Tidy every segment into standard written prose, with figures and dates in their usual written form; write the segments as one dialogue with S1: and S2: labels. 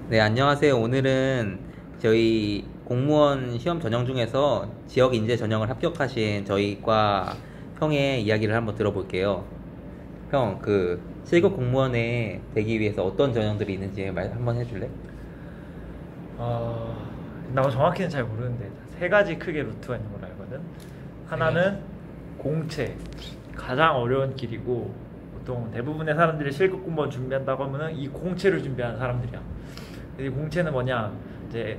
S1: 네, 안녕하세요. 오늘은 저희 공무원 시험 전형 중에서 지역 인재 전형을 합격하신 저희과 형의 이야기를 한번 들어볼게요. 형, 그 실급 공무원에 되기 위해서 어떤 전형들이 있는지 말 한번 해줄래?
S2: 어, 나 정확히는 잘 모르는데 세 가지 크게 루트가 있는 걸로 알거든. 하나는 공채, 가장 어려운 길이고 보통 대부분의 사람들이 실급 공무원 준비한다고 하면은 이 공채를 준비하는 사람들이야. 이 공채는 뭐냐? 이제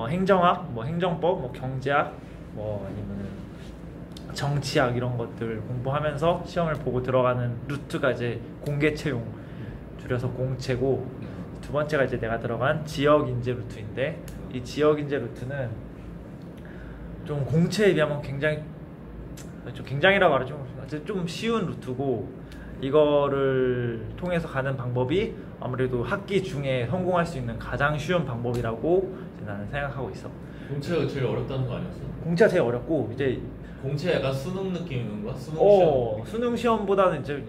S2: 행정학, 뭐 행정법, 뭐 경제학, 뭐 아니면은 정치학 이런 것들 공부하면서 시험을 보고 들어가는 루트가 이제 공개 채용, 줄여서 공채고, 두 번째가 이제 내가 들어간 지역 인재 루트인데, 이 지역 인재 루트는 좀 공채에 비하면 굉장히라고 말하지 좀 쉬운 루트고, 이거를 통해서 가는 방법이 아무래도 학기 중에 성공할 수 있는 가장 쉬운 방법이라고 이제 나는 생각하고 있어.
S3: 공채가 제일 어렵다는 거 아니었어?
S2: 공채가 제일 어렵고, 이제
S3: 공채 약간 수능 느낌인 건가? 수능 시험 느낌?
S2: 수능 시험보다는 이제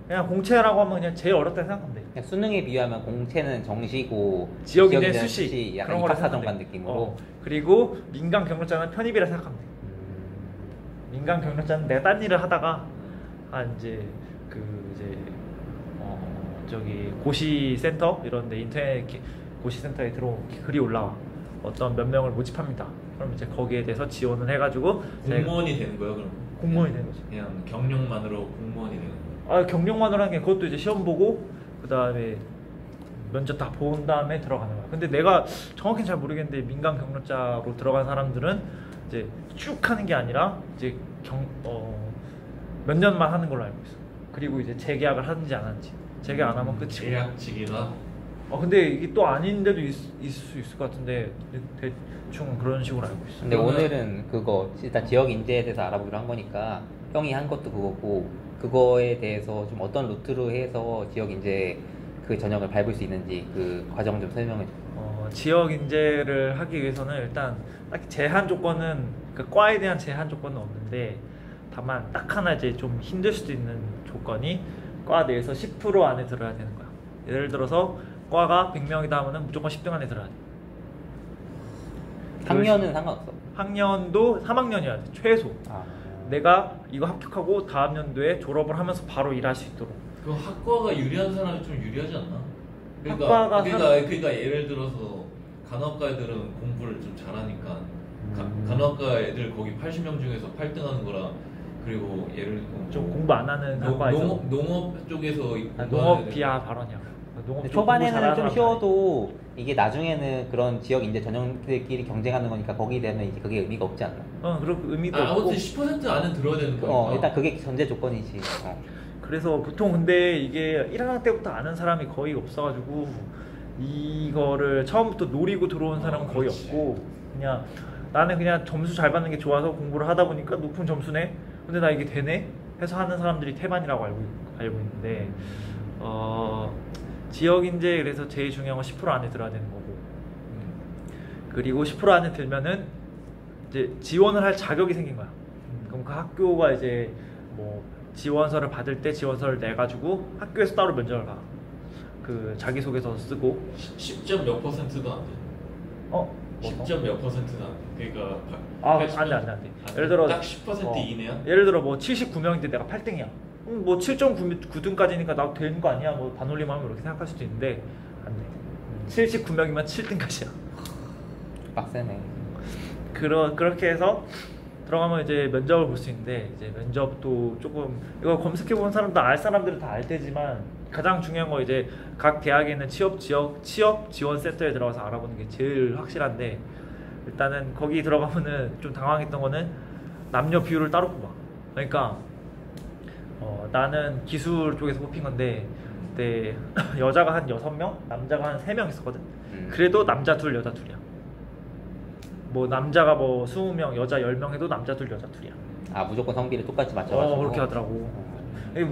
S2: 그냥 공채라고 하면 그냥 제일 어렵다 생각하면 돼.
S1: 그냥 수능에 비하면 공채는 정시고
S2: 지역 인재
S1: 인재는
S2: 수시
S1: 약간
S2: 그런 거라
S1: 입학사정관
S2: 생각하면 돼.
S1: 느낌으로.
S2: 그리고 민간 경력자는 편입이라 생각하면 돼. 민간 경력자는 내가 딴 일을 하다가 이제 이제 저기 고시센터 이런데 인터넷 고시센터에 글이 올라와, 어떤 몇 명을 모집합니다. 그럼 이제 거기에 대해서 지원을 해가지고
S3: 공무원이 되는 거야 그럼?
S2: 공무원이 되는 거지.
S3: 그냥 경력만으로 공무원이 되는 거야?
S2: 경력만으로 하는 게, 그것도 이제 시험 보고 그 다음에 면접 다 본 다음에 들어가는 거야. 근데 내가 정확히는 잘 모르겠는데 민간 경력자로 들어간 사람들은 이제 쭉 하는 게 아니라 이제 몇 년만 하는 걸로 알고 있어. 그리고 이제 재계약을 하는지 안 하는지, 재계약 안 하면 끝이고.
S3: 계약직이나?
S2: 근데 이게 또 아닌데도 있을 수 있을 것 같은데 대충 그런 식으로 알고 있어.
S1: 근데 오늘은 그거 일단 지역 인재에 대해서 알아보기로 한 거니까 형이 한 것도 그거고, 그거에 대해서 좀 어떤 루트로 해서 지역 인재 그 전형을 밟을 수 있는지 그 과정 좀 설명해 줘.
S2: 지역 인재를 하기 위해서는 일단 딱히 제한 조건은, 그 과에 대한 제한 조건은 없는데, 다만 딱 하나 이제 좀 힘들 수도 있는 조건이 과 내에서 10% 안에 들어야 되는 거야. 예를 들어서 과가 100명이다 하면은 무조건 10등 안에 들어야 돼.
S1: 학년은 상관없어.
S2: 학년도 3학년이어야 돼, 최소. 내가 이거 합격하고 다음 연도에 졸업을 하면서 바로 일할 수 있도록.
S3: 그 학과가 유리한 사람이 좀 유리하지 않나? 그러니까 예를 들어서 간호학과 애들은 공부를 좀 잘하니까 간호학과 애들 거기 80명 중에서 8등 하는 거라. 그리고 예를
S2: 좀 공부 안 하는 학과에서
S3: 농업 쪽에서 공부하는
S2: 농업
S3: 애들.
S2: 비하 발언이야. 농업
S1: 초반에는 좀 쉬워도 이게 나중에는 그런 지역 인재 전형들끼리 경쟁하는 거니까 거기에 대한 이제 그게 의미가 없지 않나?
S2: 그런 의미도 없고.
S3: 아무튼 10% 안에 들어야 되는 거니까.
S1: 일단 그게 전제 조건이지.
S2: 그래서 보통 근데 이게 1학년 때부터 아는 사람이 거의 없어가지고 이거를 처음부터 노리고 들어온 사람은 거의
S3: 그렇지.
S2: 없고, 그냥 나는 그냥 점수 잘 받는 게 좋아서 공부를 하다 보니까 높은 점수네, 근데 나 이게 되네 해서 하는 사람들이 태반이라고 알고 있는데, 지역 인재, 그래서 제일 중요한 건 10% 안에 들어야 되는 거고, 그리고 10% 안에 들면은 이제 지원을 할 자격이 생긴 거야. 그럼 그 학교가 이제 뭐 지원서를 받을 때 지원서를 내 가지고 학교에서 따로 면접을 봐. 그 자기소개서 쓰고.
S3: 10점 몇 %도 안 돼. 10점 몇 %도 안 돼. 그러니까
S2: 안 돼. 예를 들어
S3: 딱 10% 이내야?
S2: 예를 들어 뭐 79명인데 내가 8등이야. 뭐 7.9등까지니까 나 되는 거 아니야? 뭐 반올림하면 이렇게 생각할 수도 있는데 안 돼. 79명이면 7등까지야.
S1: 빡세네.
S2: 그렇게 해서 들어가면 이제 면접을 볼 수 있는데, 이제 면접도 조금, 이거 검색해 본 사람도 알 사람들은 다 알 테지만, 가장 중요한 거 이제 각 대학에 있는 취업 지원 센터에 들어가서 알아보는 게 제일 확실한데, 일단은 거기 들어가면은 좀 당황했던 거는 남녀 비율을 따로 뽑아. 그러니까 나는 기술 쪽에서 뽑힌 건데, 그때 여자가 한 6명, 남자가 한 3명 있었거든. 그래도 남자 둘, 여자 둘이야. 뭐 남자가 뭐 20명, 여자 10명 해도 남자 둘, 여자 둘이야.
S1: 무조건 성비를 똑같이 맞춰가지고.
S2: 그렇게 하더라고.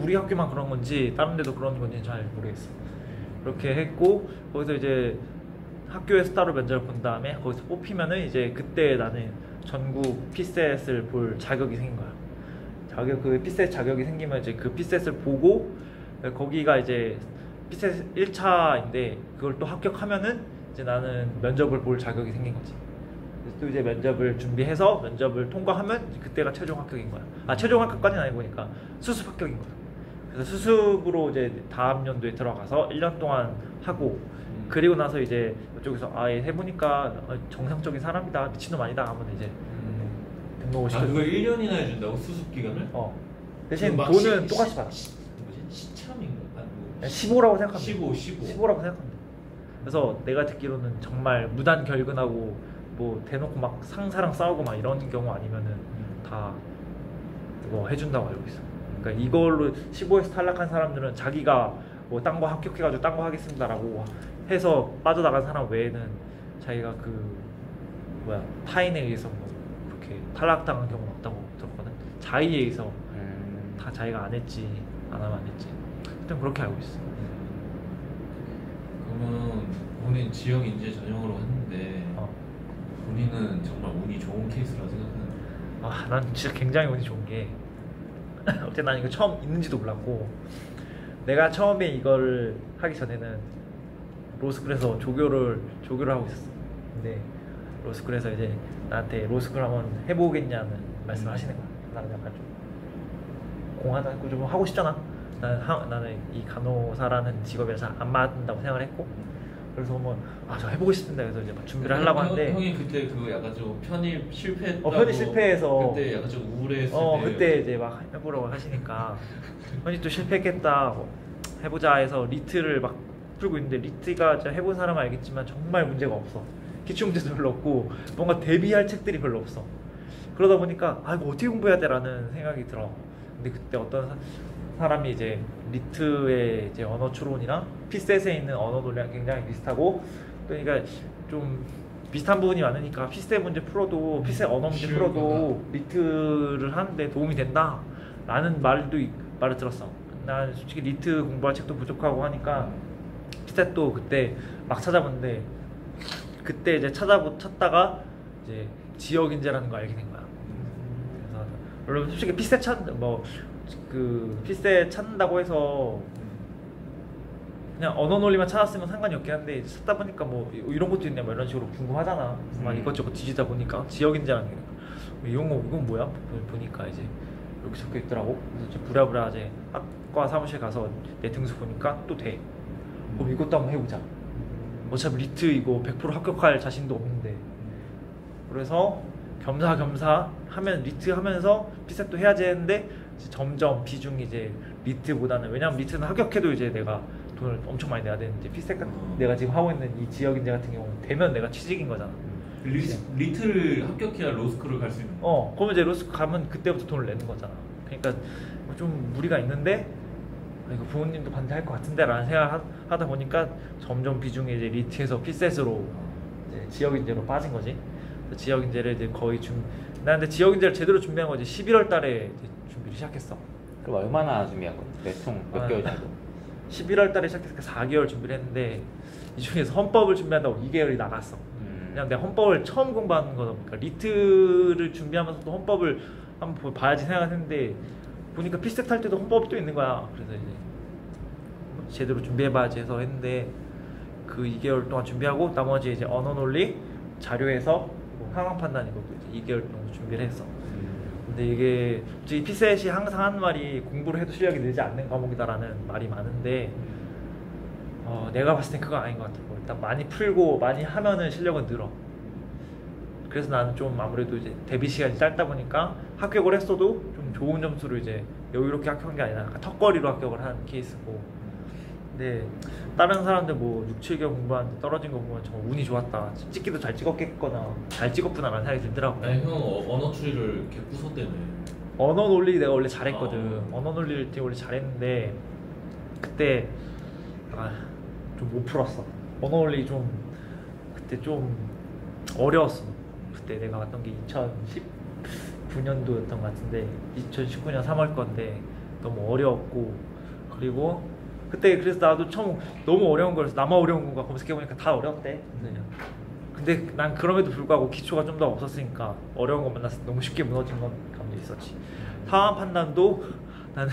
S2: 우리 학교만 그런 건지 다른 데도 그런 건지 잘 모르겠어. 그렇게 했고, 거기서 이제 학교에서 따로 면접을 본 다음에 거기서 뽑히면은 이제 그때 나는 전국 피셋을 볼 자격이 생긴 거야. 그 피셋 자격이 생기면 이제 그 피셋을 보고, 거기가 이제 피셋 1차인데 그걸 또 합격하면은 이제 나는 면접을 볼 자격이 생긴 거지. 그래서 또 이제 면접을 준비해서 면접을 통과하면 그때가 최종 합격인 거야. 아 최종 합격까지는 아니고 보니까 수습 합격인 거야. 그래서 수습으로 이제 다음 연도에 들어가서 1년 동안 하고 그리고 나서 이제 이쪽에서 아예 해보니까 정상적인 사람이다 미친놈 아니다 하면 이제 등록을 시켜.
S3: 그걸 1년이나 해준다고 수습 기간을?
S2: 대신 돈은 똑같이 받아.
S3: 뭐지? 시참인가?
S2: 15라고 생각하면
S3: 15라고
S2: 생각하면 돼. 그래서 내가 듣기로는 정말 무단 결근하고 뭐 대놓고 막 상사랑 싸우고 막 이런 경우 아니면은 다 그거 해준다고 알고 있어. 그러니까 이걸로 15에서 탈락한 사람들은 자기가 뭐 딴 거 합격해가지고 딴 거 하겠습니다라고 해서 빠져나간 사람 외에는 자기가 그 뭐야 타인에 의해서 뭐 그렇게 탈락당한 경우는 없다고 들었거든. 자의에 의해서 다 자기가 안 했지 안 하면 안 했지. 하여튼 그렇게 알고 있어.
S3: 그러면 본인 지역 인재 전형으로 했는데 본인은 정말 운이 좋은 케이스라고 생각하는.
S2: 난 진짜 굉장히 운이 좋은 게 어쨌든 난 이거 처음 있는지도 몰랐고 내가 처음에 이걸 하기 전에는 로스쿨에서 조교를 하고 있었어. 근데 로스쿨에서 이제 나한테 로스쿨 한번 해보겠냐는 말씀을 하시는 거야. 나는 약간 좀 공하고 좀 하고 싶잖아. 나는 이 간호사라는 직업이랑 잘 안 맞는다고 생각을 했고 그래서 뭐 저 해보고 싶습니다. 그래서 이제 막 준비를 하려고 하는데
S3: 형이 그때 그거 약간 좀 편입 실패했다고.
S2: 편입 실패해서
S3: 그때 약간 좀 우울했을 때.
S2: 그때 이제 막 해보라고 하시니까 편입도 실패했겠다. 뭐 해보자 해서 리트를 막 풀고 있는데 리트가 진짜 해본 사람은 알겠지만 정말 문제가 없어. 기출 문제도 별로 없고 뭔가 대비할 책들이 별로 없어. 그러다 보니까 이거 어떻게 공부해야 돼라는 생각이 들어. 근데 그때 어떤 사람이 이제 리트의 이제 언어 추론이랑 피셋에 있는 언어 논리랑 굉장히 비슷하고 그러니까 좀 비슷한 부분이 많으니까 피셋 문제 풀어도 피셋 언어 문제 풀어도 리트를 하는데 도움이 된다라는 말을 들었어. 난 솔직히 리트 공부할 책도 부족하고 하니까 피셋도 그때 막 찾아봤는데 그때 이제 찾다가 이제 지역 인재라는 거 알게 된 거야. 그래서 물론 솔직히 피셋 피셋 찾는다고 해서 그냥 언어 논리만 찾았으면 상관이 없긴 한데 찾다 보니까 뭐 이런 것도 있네 뭐 이런 식으로 궁금하잖아. 그래서 막 이것저것 뒤지다 보니까 지역 인재라는 게 이건 뭐야? 보니까 이제 이렇게 적혀 있더라고. 그래서 이제 부랴부랴 이제 학과 사무실 가서 내 등수 보니까 또 돼. 그럼 이것도 한번 해보자. 어차피 리트 이거 100% 합격할 자신도 없는데. 그래서 겸사겸사 하면 리트 하면서 피셋도 해야지 했는데 점점 비중이 이제 리트보다는 왜냐면 리트는 합격해도 이제 내가 돈을 엄청 많이 내야 되는데 피셋 같은 내가 지금 하고 있는 이 지역 인재 같은 경우는 되면 내가 취직인 거잖아.
S3: 리트를 합격해야 로스쿨을 갈 수 있는 거야.
S2: 그러면 이제 로스쿨 가면 그때부터 돈을 내는 거잖아. 그러니까 좀 무리가 있는데 이거 부모님도 반대할 것 같은데 라는 생각을 하다 보니까 점점 비중이 이제 리트에서 피셋으로 이제 지역 인재로 빠진 거지. 지역 인재를 이제 거의 나 근데 지역 인재를 제대로 준비한 거지 11월 달에 이제 준비를 시작했어.
S1: 그럼 얼마나 준비한 거야? 몇 개월 정도?
S2: 11월 달에 시작해서 4개월 준비를 했는데 이 중에서 헌법을 준비한다고 2개월이 나갔어. 그냥 내가 헌법을 처음 공부하는 거다 보니까 리트를 준비하면서도 헌법을 한번 봐야지 생각했는데 보니까 피셋 할 때도 헌법이 또 있는 거야. 그래서 이제 제대로 준비해봐야지 해서 했는데 그 2개월 동안 준비하고 나머지 이제 언어 논리 자료에서 상황 판단 이것도 이제 2개월 정도 준비를 했어. 근데 이게 솔직히 피셋이 항상 하는 말이 공부를 해도 실력이 늘지 않는 과목이다라는 말이 많은데 내가 봤을 땐 그건 아닌 것 같아. 일단 많이 풀고 많이 하면은 실력은 늘어. 그래서 나는 좀 아무래도 이제 대비 시간이 짧다 보니까 합격을 했어도 좀 좋은 점수로 이제 여유롭게 합격한 게 아니라 약간 턱걸이로 합격을 한 케이스고. 근데 다른 사람들 뭐 6, 7개월 공부하는데 떨어진 거 보면 정말 운이 좋았다. 찍기도 잘 찍었겠거나 잘 찍었구나라는 생각이 들더라고.
S3: 아니 형 언어 추리를 개 부쉈다며.
S2: 언어 논리 내가 원래 잘했거든. 언어 논리를 원래 잘했는데 그때 좀 못 풀었어. 언어 논리 좀 그때 좀 어려웠어. 그때 내가 갔던 게 2019년도였던 것 같은데 2019년 3월 건데 너무 어려웠고 그리고 그때 그래서 나도 처음 너무 어려운 거라서 나만 어려운 건가 검색해보니까 다 어려웠대. 근데 난 그럼에도 불구하고 기초가 좀 더 없었으니까 어려운 거 만나서 너무 쉽게 무너진 건 감도 있었지. 상황 판단도 나는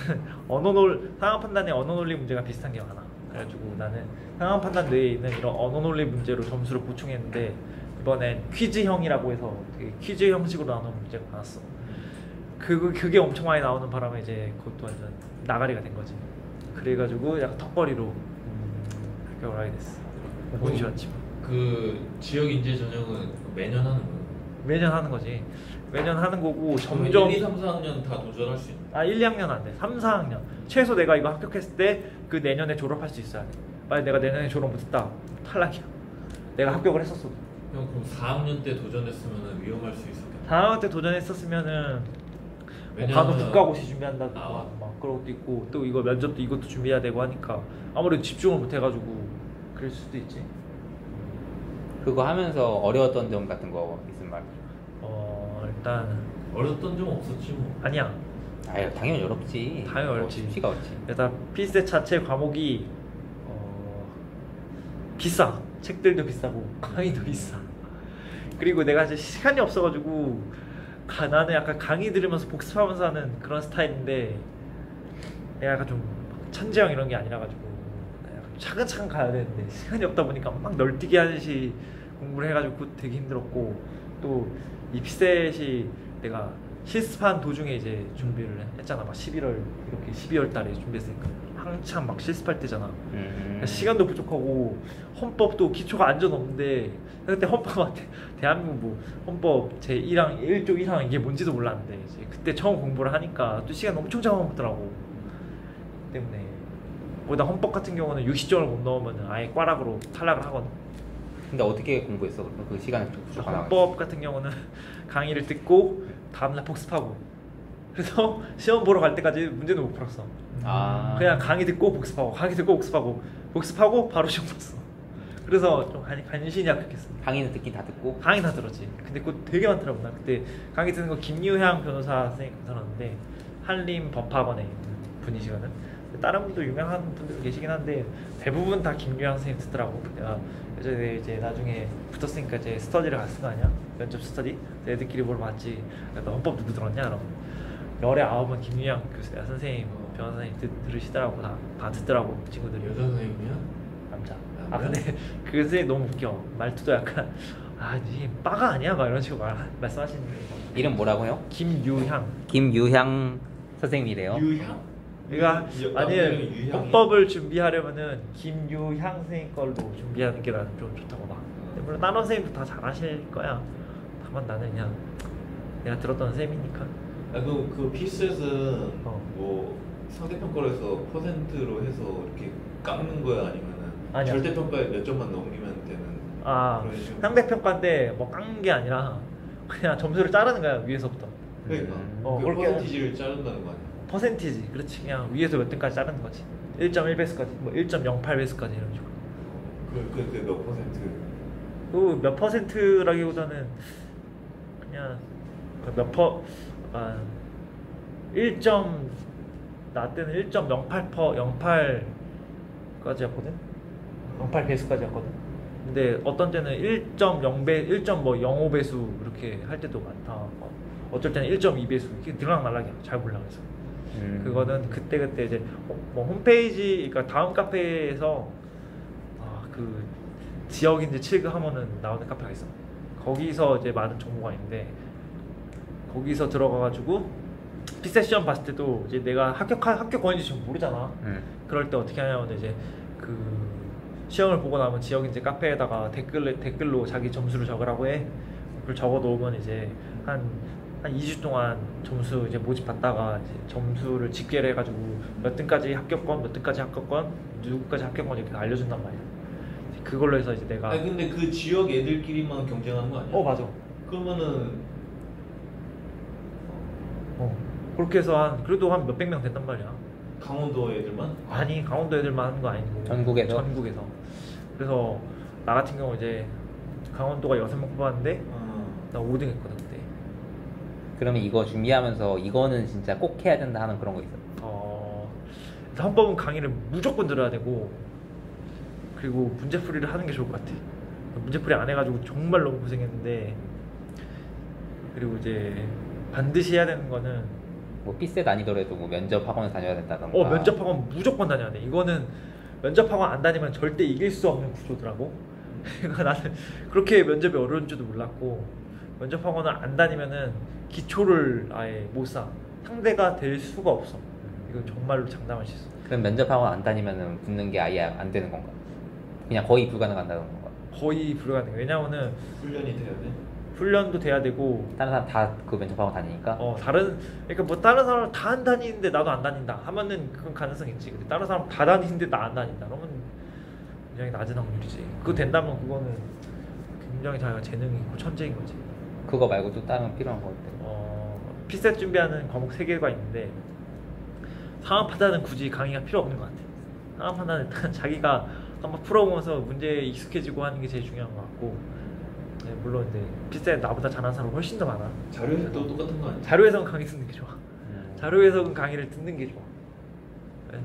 S2: 상황 판단에 언어 논리 문제가 비슷한 게 많아. 그래가지고 나는 상황 판단 뇌에 있는 이런 언어 논리 문제로 점수를 보충했는데 이번엔 퀴즈형이라고 해서 되게 퀴즈 형식으로 나오는 문제가 많았어. 그게 엄청 많이 나오는 바람에 이제 그것도 완전 나가리가 된 거지. 그래가지고 약간 턱걸이로 합격을 하게 됐어. 운이 좋았지 뭐.
S3: 그 지역 인재 전형은 매년 하는 거예요?
S2: 매년 하는 거지. 매년 하는 거고
S3: 그러면
S2: 점점
S3: 1, 2, 3, 4학년 다 도전할 수 있는?
S2: 1, 2학년 안 돼. 3, 4학년. 최소 내가 이거 합격했을 때 그 내년에 졸업할 수 있어야 돼. 만약 내가 내년에 졸업 못했다. 탈락이야. 내가 합격을 했었어.
S3: 형 그럼 4학년 때 도전했으면 위험할 수 있었겠다.
S2: 4학년 때 도전했었으면은 뭐
S3: 왜냐면-
S2: 간혹 국가고시 준비한다든가
S3: 아.
S2: 막 그런 것도 있고 또 이거 면접도 이것도 준비해야 되고 하니까 아무래도 집중을 못 해가지고 그럴 수도 있지.
S1: 그거 하면서 어려웠던 점 같은 거 있으면 말.
S2: 일단
S3: 어렸던 점 없었지 뭐.
S2: 아니야.
S1: 아유 당연히 어렵지.
S2: 당연히 어렵지.
S1: 쉽지가 않지.
S2: 일단 필세 자체 과목이 비싸. 책들도 비싸고 강의도 비싸. 그리고 내가 이제 시간이 없어가지고 나는 약간 강의 들으면서 복습하면서 하는 그런 스타일인데 내가 약간 좀 천재형 이런 게 아니라가지고 약간 차근차근 가야 되는데 시간이 없다 보니까 막 널뛰기 하듯이 공부를 해가지고 그거 되게 힘들었고 또 이 피셋이 내가 실습한 도중에 이제 준비를 했잖아. 막 11월 이렇게 12월 달에 준비했으니까 한참 막 실습할 때잖아. 그러니까 시간도 부족하고 헌법도 기초가 완전 없는데 그때 헌법한테 대한민국 뭐 헌법 제 1항 1조 1항 이게 뭔지도 몰랐는데 이제 그때 처음 공부를 하니까 또 시간 엄청 잡아먹더라고. 때문에 거기다 헌법 같은 경우는 60점을 못 넣으면 아예 꽈락으로 탈락을 하거든.
S1: 근데 어떻게 공부했어? 그 시간을 부족하나?
S2: 헌법 같은 경우는 강의를 듣고 다음날 복습하고 그래서 시험 보러 갈 때까지 문제는 못 풀었어.
S1: 아.
S2: 그냥 강의 듣고 복습하고 강의 듣고 복습하고 바로 시험 봤어. 그래서 좀 간신히 합격했어.
S1: 강의는 듣긴 다 듣고.
S2: 강의 다 들었지. 근데 그거 되게 많더라고. 나 그때 강의 듣는 거 김유향 변호사 선생님 들었는데 한림 법학원에 있는 분이시거든. 다른 분도 유명한 분들 계시긴 한데 대부분 다 김유향 선생님 듣더라고. 내가 예전에 이제 나중에 붙었으니까 이제 스터디를 갔을 거 아니야? 면접 스터디? 애들끼리 물어봤지. 너 헌법 누구 들었냐? 그럼 열에 9은 김유향 교수 선생님 변호사 선생님 들으시더라고. 다 듣더라고 친구들이.
S3: 여자 선생님이야?
S2: 남자.
S3: 남자?
S2: 근데 그 선생님 너무 웃겨. 말투도 약간 니 빠가 아니야? 막 이런 식으로 말씀하시는데.
S1: 이름 뭐라고요?
S2: 김유향.
S1: 김유향 선생님이래요.
S3: 유향?
S2: 그러니까
S3: 남자 이름이
S2: 아니
S3: 유향이야?
S2: 헌법을 준비하려면은 김유향 선생님 걸로 준비하는 게 나는 좀 좋다고 봐. 근데 물론 다른 선생님도 다 잘하실 거야. 다만 나는 그냥 내가 들었던 쌤이니까.
S3: 그 피셋은
S2: 어.
S3: 뭐 상대평 거에서 퍼센트로 해서 이렇게 깎는 거야 아니면은
S2: 아니야.
S3: 절대평가에 몇 점만 넘기면 되는 그런 식으로?
S2: 상대평가인데 뭐 깎는 게 아니라 그냥 점수를 자르는 거야 위에서부터.
S3: 그러니까
S2: 어,
S3: 그
S2: 그렇게
S3: 퍼센티지를 자른다는 거 아니야?
S2: 퍼센티지. 그렇지. 그냥 위에서 몇 등까지 자르는 거지. 1.1배수까지 뭐 1.08배수까지 이런 식으로.
S3: 그몇 퍼센트?
S2: 그 몇 퍼센트라기보다는 그냥 나 때는 0.08까지였거든. 0.8배수까지였거든. 근데 어떤 때는 1.05배수 이렇게 할 때도 많다. 어쩔 때는 1.2배수 이렇게 들락날락이야. 잘 몰라 그래서. 그거는 그때 이제 뭐 홈페이지, 그러니까 다음 카페에서 그 지역 인재 7급 하면은 나오는 카페가 있어. 거기서 이제 많은 정보가 있는데 거기서 들어가가지고 피셋 시험 봤을 때도 이제 내가 합격 권인지 지금 모르잖아. 그럴 때 어떻게 하냐면 이제 그 시험을 보고 나면 지역 인재 카페에다가 댓글로 자기 점수를 적으라고 해. 그걸 적어 놓으면 이제 한 2주 동안 점수 이제 모집 받다가 이제 점수를 집계를 해가지고 몇 등까지 합격권, 몇 등까지 합격권, 누구까지 합격권 이렇게 알려준단 말이야. 그걸로 해서 이제 내가.
S3: 아니 근데 그 지역 애들끼리만 경쟁하는 거 아니야?
S2: 맞아.
S3: 그러면은
S2: 그렇게 해서 그래도 한 몇백 명 된단 말이야.
S3: 강원도 애들만?
S2: 아니 강원도 애들만 하는 거 아니고
S1: 전국에서?
S2: 그래서 나 같은 경우 이제 강원도가 6명 뽑았는데 나 5등 했거든 그때.
S1: 그러면 이거 준비하면서 이거는 진짜 꼭 해야 된다 하는 그런 거 있어?
S2: 헌법은 강의를 무조건 들어야 되고 그리고 문제풀이를 하는 게 좋을 것 같아. 문제풀이 안 해가지고 정말 너무 고생했는데 그리고 이제 반드시 해야 되는 거는
S1: 뭐 피셋 아니더라도 뭐 면접 학원을 다녀야 된다던가.
S2: 면접학원 무조건 다녀야 돼. 이거는 면접학원 안 다니면 절대 이길 수 없는 구조더라고. 그러니까 나는 그렇게 면접이 어려운 줄도 몰랐고 면접학원을 안 다니면은 기초를 아예 못 쌓아. 상대가 될 수가 없어. 이건 정말로 장담할 수 있어.
S1: 그럼 면접학원 안 다니면은 붙는 게 아예 안 되는 건가? 그냥 거의 불가능한다는 건가?
S2: 거의 불가능해. 왜냐면은
S3: 훈련이 돼야 돼?
S2: 훈련도 돼야 되고
S1: 다른 사람 다 그 면접학원 다니니까.
S2: 그러니까 뭐 다른 사람 다 안 다니는데 나도 안 다닌다 하면은 그건 가능성이 있지. 근데 다른 사람 다 다니는데 나 안 다닌다. 그러면 굉장히 낮은 확률이지. 그거 된다면 그거는 굉장히 자기가 재능이 있고 천재인 거지.
S1: 그거 말고 또 다른 필요한 거 어때?
S2: 피셋 준비하는 과목 3개가 있는데 상황 판단은 굳이 강의가 필요 없는 것 같아. 상황 판단은 일단 자기가 한번 풀어보면서 문제에 익숙해지고 하는 게 제일 중요한 것 같고, 네, 물론 이제 피셋 나보다 잘하는 사람 훨씬 더 많아.
S3: 자료 해석도 똑같은 거 아니야?
S2: 자료 해석은 강의 듣는 게 좋아. 자료 해석은 강의를 듣는 게 좋아. 네.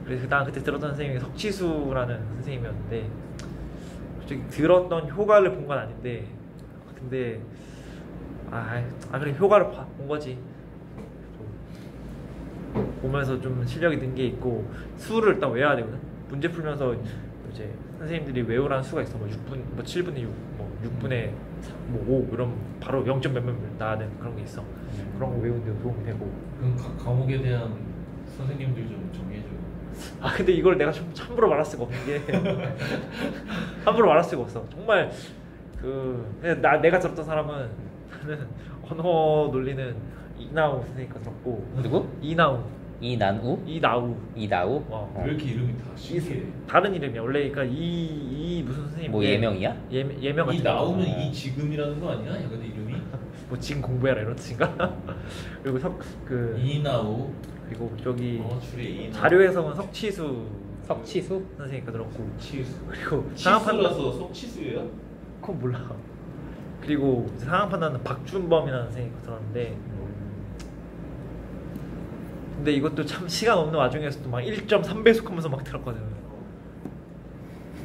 S2: 그래서 난 그때 들었던 선생님이 석치수라는 선생님이었는데 솔직히 들었던 효과를 본 건 아닌데 근데 그래 효과를 본 거지. 보면서 좀 실력이 는 게 있고 수를 일단 외워야 되거든. 문제 풀면서 이제 선생님들이 외우라는 수가 있어. 뭐 6분, 뭐 7분의 6, 뭐 6분의 3, 뭐 5 이런 바로 0점 몇몇 나는 그런 게 있어. 그런 거 외우는 데 도움이 되고.
S3: 그럼 각 과목에 대한 선생님들 좀 정리해줘.
S2: 근데 이걸 내가 좀 함부로 말할 수가 없는 게 함부로 말할 수가 없어. 정말 내가 들었던 사람은 나는 언어 논리는 이나우 선생님 거 들었고.
S1: 누구?
S2: 이나우.
S1: 이나우?
S3: 왜 이렇게 이름이 다 신기해?
S2: 다른 이름이야. 원래 그러니까 이 무슨 선생님?
S1: 뭐 예명이야?
S2: 예명 같은
S3: 이
S2: 거.
S3: 나오면 이 지금이라는 거 아니야? 야 근데 이름이?
S2: 뭐 지금 공부해라 이런 뜻인가? 그리고
S3: 이나우.
S2: 그리고 저기
S3: 줄에 이나우.
S2: 자료 해석은 석치수 선생님 거 들었고.
S3: 치수.
S2: 그리고
S3: 치수라서 석치수예요?
S2: 그건 몰라. 그리고 상황 판단은 박준범이라는 선생님 거 들었는데 근데 이것도 참 시간 없는 와중에서도 막 1.3배속 하면서 막 들었거든.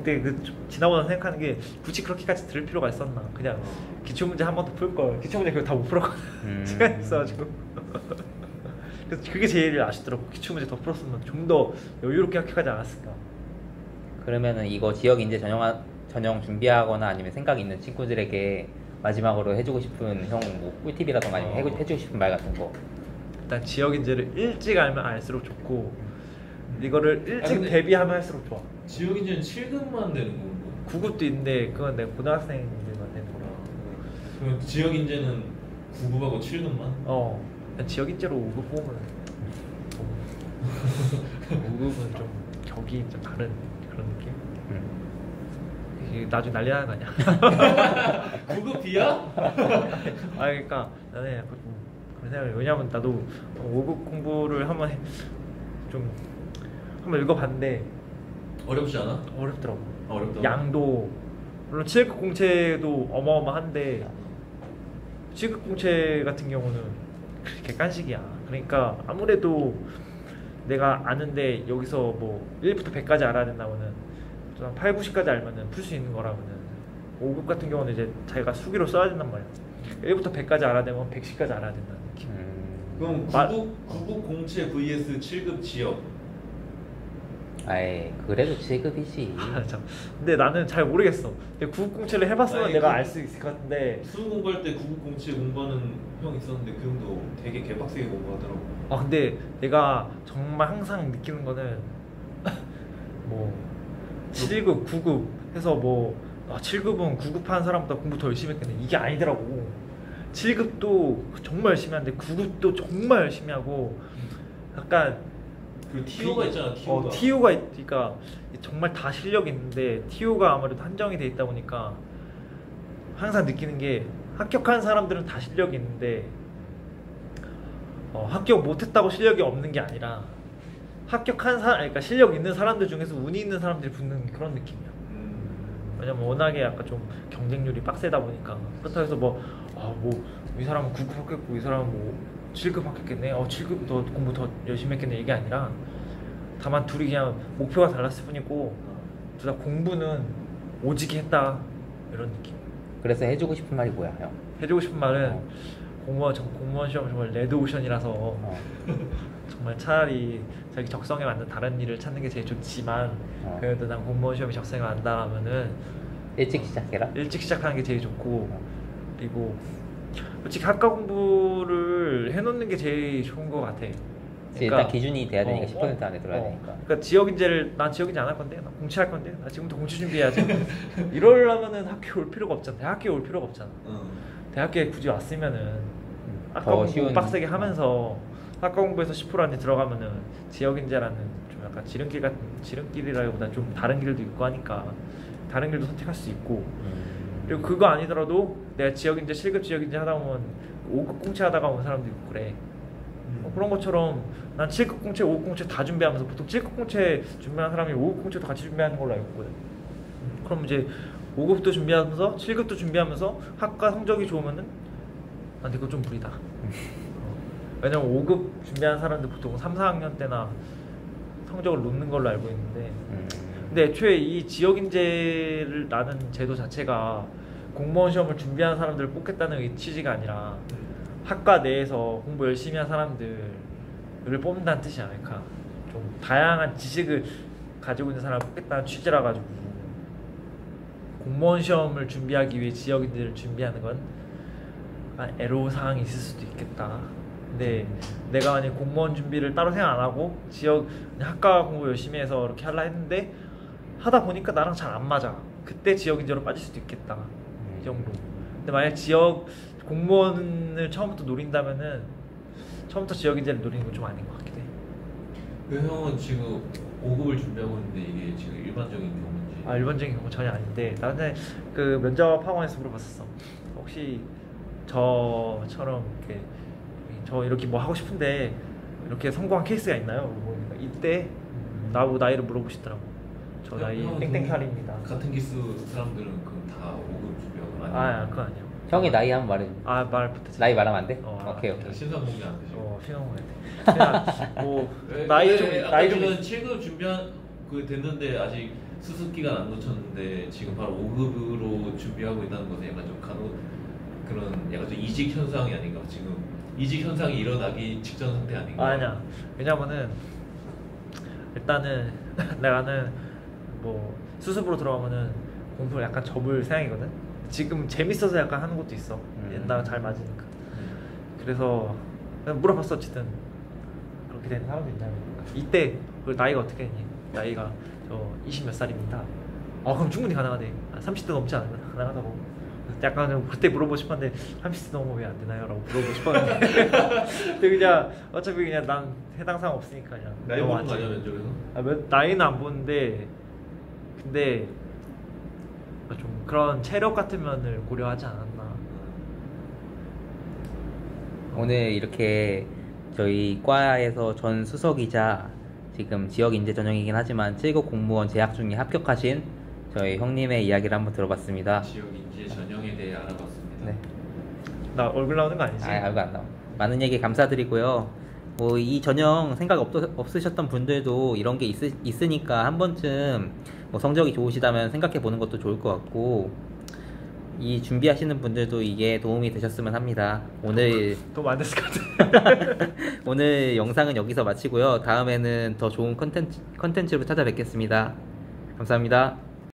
S2: 근데 지나고 나서 생각하는 게 굳이 그렇게까지 들을 필요가 있었나. 그냥 기출문제 한 번 더 풀걸. 기출문제 그거 다 못 풀었거든. 시간이 있어가지고. 그래서 그게 제일 아쉽더라고. 기출문제 더 풀었으면 좀 더 여유롭게 합격하지 않았을까.
S1: 그러면은 이거 지역인재 전형 준비하거나 아니면 생각 있는 친구들에게 마지막으로 해주고 싶은 뭐 꿀팁이라던가 아니면 해주고 싶은 말 같은 거.
S2: 일단 지역인재를 일찍 알면 알수록 좋고 이거를 일찍 대비하면 할수록 좋아.
S3: 지역인재는 7급만 되는 거고
S2: 9급도 있는데 그건 내가 고등학생들만 되는 거라.
S3: 그럼 지역인재는 9급하고 7급만?
S2: 지역인재로 5급 뽑으면 5급은 좀 격이 좀 다른 그런 느낌? 이게 나중에 난리 나는 거 아니야?
S3: 9급 B야?
S2: 그러니까 나는 약간 좀 그런 생각을. 왜냐면 나도 5급 공부를 한번 읽어봤는데
S3: 어렵지 않아?
S2: 어렵더라고.
S3: 어렵다고?
S2: 양도 물론 7급 공채도 어마어마한데 7급 공채 같은 경우는 그렇게 깐식이야. 그러니까 아무래도 내가 아는데 여기서 뭐 1부터 100까지 알아야 된다면은 한 8, 90까지 알면은 풀 수 있는 거라면은 5급 같은 경우는 이제 자기가 수기로 써야 된단 말이야. 1부터 100까지 알아야 되면 110까지 알아야 된다는 느낌.
S3: 그럼 9급 공채 vs 7급 지역.
S1: 그래도 7급이지.
S2: 참. 근데 나는 잘 모르겠어. 9급 공채를 해봤으면 내가 알 수 있을 것 같은데.
S3: 수능 공부할 때 9급 공채 공부하는 형 있었는데 그 형도 되게 개빡세게 공부하더라고.
S2: 근데 내가 정말 항상 느끼는 거는 뭐 7급, 9급 해서 뭐 7급은 9급 하는 사람보다 공부 더 열심히 했겠네. 이게 아니더라고. 7급도 정말 열심히 하는데 9급도 정말 열심히 하고 약간
S3: 그 TO가 있잖아. TO가.
S2: TO가 있으니까 정말 다 실력이 있는데 TO가 아무래도 한정이 돼 있다 보니까 항상 느끼는 게 합격한 사람들은 다 실력이 있는데 합격 못했다고 실력이 없는 게 아니라 합격한 그러니까 실력 있는 사람들 중에서 운이 있는 사람들이 붙는 그런 느낌이야. 왜냐면 워낙에 약간 좀 경쟁률이 빡세다 보니까. 그렇다고 해서 이 사람은 9급 합격했고 이 사람은 뭐 7급 합격했네. 7급 더 공부 더 열심히 했겠네. 이게 아니라 다만 둘이 그냥 목표가 달랐을 뿐이고 둘 다 공부는 오지게 했다 이런 느낌.
S1: 그래서 해주고 싶은 말이 뭐야, 형?
S2: 해주고 싶은 말은 공무원 시험 정말 레드오션이라서 정말 차라리 자기 적성에 맞는 다른 일을 찾는 게 제일 좋지만 그래도 난 공무원 시험이 적성에 맞다 하면은
S1: 일찍 시작해라.
S2: 일찍 시작하는 게 제일 좋고 그리고 솔직히 학과 공부를 해놓는 게 제일 좋은 것 같아.
S1: 일단 기준이 돼야 되니까 10% 안에 들어야 되니까.
S2: 그러니까 지역인재를 난 지역인재 안 할 건데 나 공채 할 건데 나 지금부터 공채 준비해야지. 이러려면은 학교 올 필요가 없잖아. 대학교에 올 필요가 없잖아. 대학교에 굳이 왔으면은 학과 공부 빡세게 하면서 학과 공부에서 10% 안에 들어가면은 지역인재라는 좀 약간 지름길이라기보다 좀 다른 길도 있고 하니까 다른 길도 선택할 수 있고 그리고 그거 아니더라도 내가 지역인재 실급 지역인재 하다 보면 5급 공채 하다가 온 사람도 있고 그래. 그런 것처럼 난 7급 공채, 5급 공채 다 준비하면서 보통 7급 공채 준비하는 사람이 5급 공채도 같이 준비하는 걸로 알고 있거든. 그럼 이제 5급도 준비하면서 7급도 준비하면서 학과 성적이 좋으면은 난 이거 좀 무리다. 왜냐면 5급 준비하는 사람들 보통 3, 4학년 때나 성적을 놓는 걸로 알고 있는데 근데 애초에 이 지역인재를 나는 제도 자체가 공무원 시험을 준비하는 사람들을 뽑겠다는 취지가 아니라 학과 내에서 공부 열심히 한 사람들을 뽑는다는 뜻이 아닐까. 좀 다양한 지식을 가지고 있는 사람을 뽑겠다는 취지라 가지고 공무원 시험을 준비하기 위해 지역인재를 준비하는 건 애로사항이 있을 수도 있겠다. 근데 내가 만약 공무원 준비를 따로 생각 안 하고 지역 학과 공부 열심히 해서 이렇게 하려 했는데 하다 보니까 나랑 잘 안 맞아. 그때 지역인재로 빠질 수도 있겠다. 이 정도. 근데 만약 지역 공무원을 처음부터 노린다면은 처음부터 지역인재를 노리는 건 좀 아닌 것 같긴 해.
S3: 그 형은 지금 5급을 준비하고 있는데 이게 지금 일반적인 경우인지?
S2: 일반적인 경우 전혀 아닌데 나는 그 면접 학원에서 물어봤었어. 혹시 저처럼 이렇게 뭐 하고 싶은데 이렇게 성공한 케이스가 있나요? 이때 나이를 물어보시더라고. 저 나이 땡땡살입니다.
S3: 같은 기수 사람들은 그럼 다 5급 준비하고
S2: 그거 아니야.
S1: 형이 나이 한번 말해.
S2: 말 못했지.
S1: 나이 말하면 안 돼? 오케이.
S3: 신상 공개 안 되죠.
S2: 신상 공개 안 돼. 그냥 뭐 나이 좀
S3: 7급 준비한 됐는데 아직 수습 기간 안 거쳤는데 지금 바로 5급으로 준비하고 있다는 것은 약간 좀 그런 약간 좀 이직 현상이 아닌가. 지금 이직 현상이 일어나기 직전 상태 아닌가.
S2: 아니야. 왜냐면은 일단은 나는 뭐 수습으로 들어가면은 공부를 약간 접을 생각이거든. 지금 재밌어서 약간 하는 것도 있어. 나랑 잘 맞으니까. 그래서 그냥 물어봤어. 어쨌든 그렇게 되는 사람도 있냐고. 이때 그 나이가 어떻게 되니? 나이가 저 20 몇 살입니다. 그럼 충분히 가능하대. 30대 넘지 않으면 가능하다고. 약간 그때 물어보고 싶었는데 30대 넘으면 왜 안 되나요? 라고 물어보고 싶었는데 근데 그냥 어차피 그냥 난 해당 사항 없으니까 그냥
S3: 나이 보는 거 아니야 면접에서?
S2: 나이는 안 보는데 근데 좀 그런 체력 같은 면을 고려하지 않았나.
S1: 오늘 이렇게 저희 과에서 전 수석이자 지금 지역인재 전형이긴 하지만 7급 공무원 재학 중에 합격하신 저희 형님의 이야기를 한번 들어봤습니다.
S3: 지역인재 전형에 대해 알아봤습니다.
S1: 네.
S2: 나 얼굴 나오는 거 아니지?
S1: 얼굴 안 나와. 많은 얘기 감사드리고요. 뭐 이 전형 생각 없으셨던 분들도 이런 게 있으니까 한 번쯤 뭐 성적이 좋으시다면 생각해 보는 것도 좋을 것 같고 이 준비하시는 분들도 이게 도움이 되셨으면 합니다. 오늘
S2: 도움 안 됐을 것 같아.
S1: 오늘 영상은 여기서 마치고요. 다음에는 더 좋은 컨텐츠로 찾아뵙겠습니다. 감사합니다.